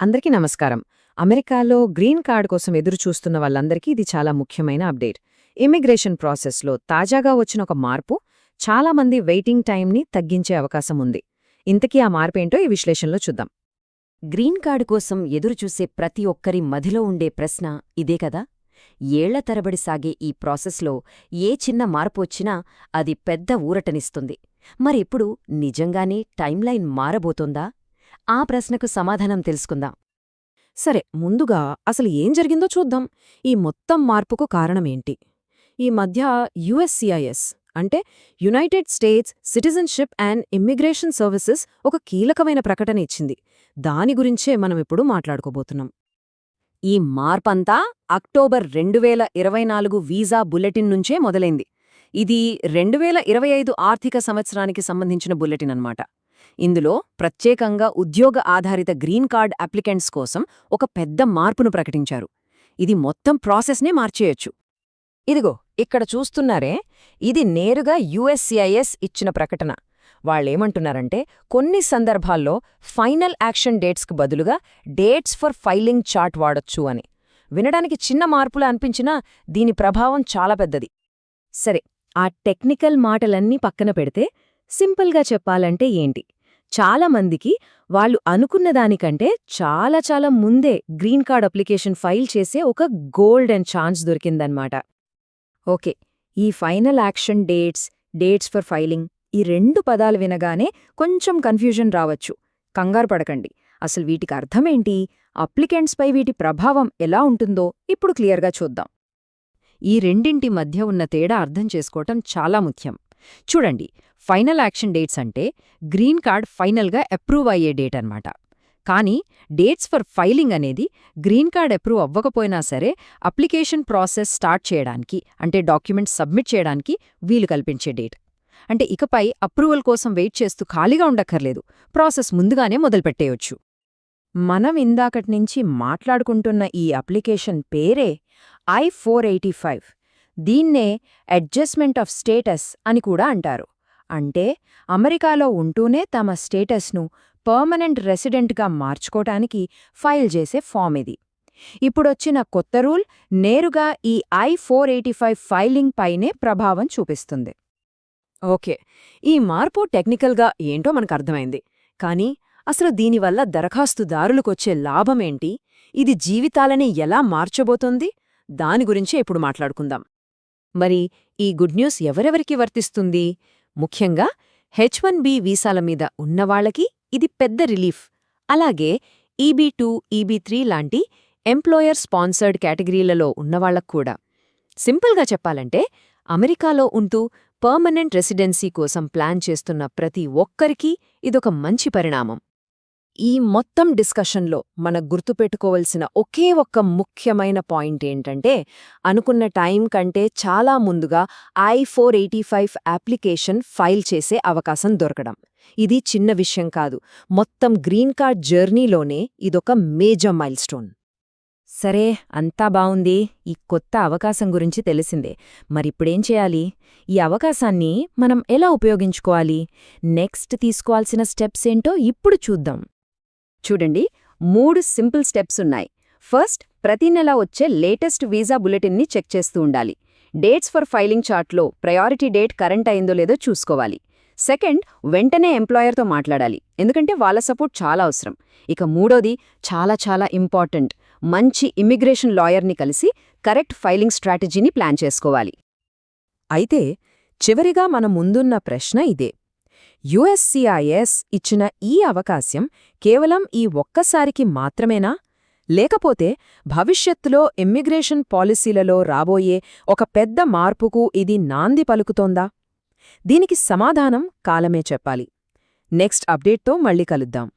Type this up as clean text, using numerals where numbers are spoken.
అందరికీ నమస్కారం. అమెరికాలో గ్రీన్ కార్డ్ కోసం ఎదురు చూస్తున్న వాళ్ళందరికీ ఇది చాలా ముఖ్యమైన అప్డేట్. ఇమ్మిగ్రేషన్ ప్రాసెస్లో తాజాగా వచ్చిన ఒక మార్పు చాలామంది వెయిటింగ్ టైంని తగ్గించే అవకాశం ఉంది. ఇంతకీ ఆ మార్పేంటో ఈ విశ్లేషణలో చూద్దాం. గ్రీన్ కార్డు కోసం ఎదురుచూసే ప్రతి ఒక్కరి మదిలో ఉండే ప్రశ్న ఇదే కదా. ఏళ్ల తరబడి సాగే ఈ ప్రాసెస్లో ఏ చిన్న మార్పు వచ్చినా అది పెద్ద ఊరటనిస్తుంది. మరిప్పుడు నిజంగానే టైంలైన్ మారబోతోందా? ఆ ప్రశ్నకు సమాధానం తెలుసుకుందాం. సరే, ముందుగా అసలు ఏం జరిగిందో చూద్దాం. ఈ మొత్తం మార్పుకు కారణమేంటి? ఈ మధ్య యుఎస్సిఐఎస్ అంటే United states citizenship and immigration services ఒక కీలకమైన ప్రకటన ఇచ్చింది. దాని గురించే మనమిప్పుడు మాట్లాడుకోబోతున్నాం. ఈ మార్పంతా అక్టోబర్ 2024 వీసా బులెటిన్ నుంచే మొదలైంది. ఇది 2025 ఆర్థిక సంవత్సరానికి సంబంధించిన బులెటిన్ అన్నమాట. ఇందులో ప్రత్యేకంగా ఉద్యోగ ఆధారిత గ్రీన్ కార్డ్ అప్లికెంట్స్ కోసం ఒక పెద్ద మార్పును ప్రకటించారు. ఇది మొత్తం ప్రాసెస్నే మార్చేయొచ్చు. ఇదిగో ఇక్కడ చూస్తున్నారే, ఇది నేరుగా యుఎస్సిఐఎస్ ఇచ్చిన ప్రకటన. వాళ్ళేమంటున్నారంటే, కొన్ని సందర్భాల్లో ఫైనల్ యాక్షన్ డేట్స్కు బదులుగా డేట్స్ ఫర్ ఫైలింగ్ చార్ట్ వాడొచ్చు అని. వినడానికి చిన్న మార్పులు అనిపించినా దీని ప్రభావం చాలా పెద్దది. సరే, ఆ టెక్నికల్ మాటలన్నీ పక్కన పెడితే సింపుల్గా చెప్పాలంటే ఏంటి? చాలామందికి వాళ్ళు అనుకున్నదానికంటే చాలా చాలా ముందే గ్రీన్ కార్డ్ అప్లికేషన్ ఫైల్ చేసే ఒక గోల్డెన్ ఛాన్స్ దొరికిందన్నమాట. ఓకే, ఈ final action dates for filing, ఈ రెండు పదాలు వినగానే కొంచెం కన్ఫ్యూజన్ రావచ్చు. కంగారు పడకండి. అసలు వీటికి అర్థమేంటి, అప్లికెంట్స్పై వీటి ప్రభావం ఎలా ఉంటుందో ఇప్పుడు క్లియర్గా చూద్దాం. ఈ రెండింటి మధ్య ఉన్న తేడా అర్థం చేసుకోవటం చాలా ముఖ్యం. చూడండి, ఫైనల్ యాక్షన్ డేట్స్ అంటే గ్రీన్ కార్డ్ ఫైనల్గా అప్రూవ్ అయ్యే డేట్ అన్నమాట. కానీ డేట్స్ ఫర్ ఫైలింగ్ అనేది గ్రీన్ కార్డ్ అప్రూవ్ అవ్వకపోయినా సరే అప్లికేషన్ ప్రాసెస్ స్టార్ట్ చేయడానికి, అంటే డాక్యుమెంట్స్ సబ్మిట్ చేయడానికి వీలు కల్పించే డేట్. అంటే ఇకపై అప్రూవల్ కోసం వెయిట్ చేస్తూ ఖాళీగా ఉండక్కర్లేదు, ప్రాసెస్ ముందుగానే మొదలుపెట్టేయొచ్చు. మనం ఇందాకట్నుంచి మాట్లాడుకుంటున్న ఈ అప్లికేషన్ పేరే I-485. దీన్నే అడ్జస్ట్మెంట్ ఆఫ్ స్టేటస్ అని కూడా అంటారు. అంటే అమెరికాలో ఉంటూనే తమ స్టేటస్ను పర్మనెంట్ రెసిడెంట్గా మార్చుకోటానికి ఫైల్ చేసే ఫామ్ ఇది. ఇప్పుడొచ్చిన కొత్త రూల్ నేరుగా ఈ I-485 ఫైలింగ్ పైనే ప్రభావం చూపిస్తుంది. ఓకే, ఈ మార్పు టెక్నికల్గా ఏంటో మనకర్థమైంది. కానీ అసలు దీనివల్ల దరఖాస్తుదారులకొచ్చే లాభమేంటి? ఇది జీవితాలని ఎలా మార్చబోతోంది? దాని గురించే ఇప్పుడు మాట్లాడుకుందాం. మరి ఈ గుడ్ న్యూస్ ఎవరెవరికి వర్తిస్తుంది? ముఖ్యంగా H-1B వీసాల మీద ఉన్నవాళ్లకి ఇది పెద్ద రిలీఫ్. అలాగే EB-2, EB-3 లాంటి ఎంప్లాయర్ స్పాన్సర్డ్ కేటగిరీలలో ఉన్నవాళ్లకు కూడా. సింపుల్గా చెప్పాలంటే అమెరికాలో ఉంటూ పర్మనెంట్ రెసిడెన్సీ కోసం ప్లాన్ చేస్తున్న ప్రతి ఒక్కరికీ ఇదొక మంచి పరిణామం. ఈ మొత్తం డిస్కషన్లో మనకు గుర్తుపెట్టుకోవలసిన ఒకే ఒక్క ముఖ్యమైన పాయింట్ ఏంటంటే, అనుకున్న టైం కంటే చాలా ముందుగా I-485 అప్లికేషన్ ఫైల్ చేసే అవకాశం దొరకడం. ఇది చిన్న విషయం కాదు. మొత్తం గ్రీన్ కార్డ్ జర్నీలోనే ఇదొక మేజర్ మైల్స్టోన్. సరే, అంతా బావుంది. ఈ కొత్త అవకాశం గురించి తెలిసిందే. మరిప్పుడేం చేయాలి? ఈ అవకాశాన్ని మనం ఎలా ఉపయోగించుకోవాలి? నెక్స్ట్ తీసుకోవాల్సిన స్టెప్స్ ఏంటో ఇప్పుడు చూద్దాం. చూడండి, 3 సింపుల్ స్టెప్స్ ఉన్నాయి. ఫస్ట్, ప్రతి నెల వచ్చే లేటెస్ట్ వీసా బులెటిన్ని చెక్ చేస్తూ ఉండాలి. డేట్స్ ఫర్ ఫైలింగ్ చార్ట్లో ప్రయారిటీ డేట్ కరెంట్ అయిందో లేదో చూసుకోవాలి. సెకండ్, వెంటనే ఎంప్లాయర్తో మాట్లాడాలి, ఎందుకంటే వాళ్ళ సపోర్ట్ చాలా అవసరం. ఇక మూడోది చాలా చాలా ఇంపార్టెంట్, మంచి ఇమ్మిగ్రేషన్ లాయర్ని కలిసి కరెక్ట్ ఫైలింగ్ స్ట్రాటజీని ప్లాన్ చేసుకోవాలి. అయితే చివరిగా మన ముందున్న ప్రశ్న ఇదే: యుఎస్సిఐఎస్ ఇచ్చిన ఈ అవకాశం కేవలం ఈ ఒక్కసారికి మాత్రమేనా? లేకపోతే భవిష్యత్తులో ఇమ్మిగ్రేషన్ పాలసీలలో రాబోయే ఒక పెద్ద మార్పుకు ఇది నాంది పలుకుతోందా? దీనికి సమాధానం కాలమే చెప్పాలి. నెక్స్ట్ అప్డేట్తో మళ్ళీ కలుద్దాం.